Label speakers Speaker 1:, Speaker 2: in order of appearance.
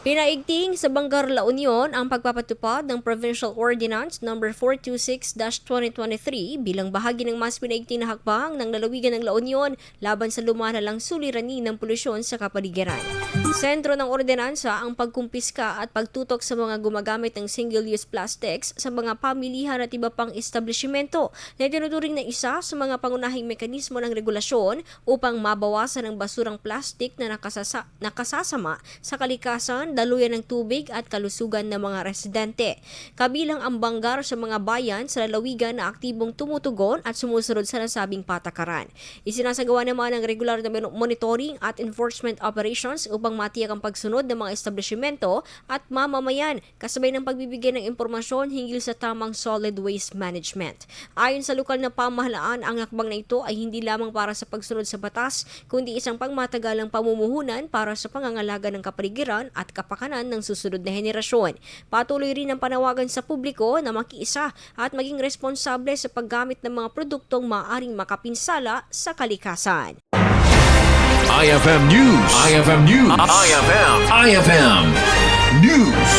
Speaker 1: Pinaigting sa Bangar, La Union ang pagpapatupad ng Provincial Ordinance No. 426-2023 bilang bahagi ng mas pinaigting na hakbang ng lalawigan ng La Union laban sa lumalalang suliranin ng polusyon sa kapaligiran. Sentro ng ordinansa ang pagkumpiska at pagtutok sa mga gumagamit ng single-use plastics sa mga pamilihan at iba pang establishmento na tinuturing na isa sa mga pangunahing mekanismo ng regulasyon upang mabawasan ang basurang plastic na nakasasama sa kalikasan, daluyan ng tubig at kalusugan ng mga residente. Kabilang ang Bangar sa mga bayan sa lalawigan na aktibong tumutugon at sumusunod sa nasabing patakaran. Isinasagawa naman ang regular na monitoring at enforcement operations upang matiyak ang pagsunod ng mga establishmento at mamamayan kasabay ng pagbibigay ng impormasyon hinggil sa tamang solid waste management. Ayon sa lokal na pamahalaan, ang hakbang na ito ay hindi lamang para sa pagsunod sa batas kundi isang pangmatagalang pamumuhunan para sa pangangalaga ng kapaligiran at kapakanan ng susunod na henerasyon. Patuloy rin ang panawagan sa publiko na makiisa at maging responsable sa paggamit ng mga produktong maaaring makapinsala sa kalikasan.
Speaker 2: IFM News. IFM News. IFM News.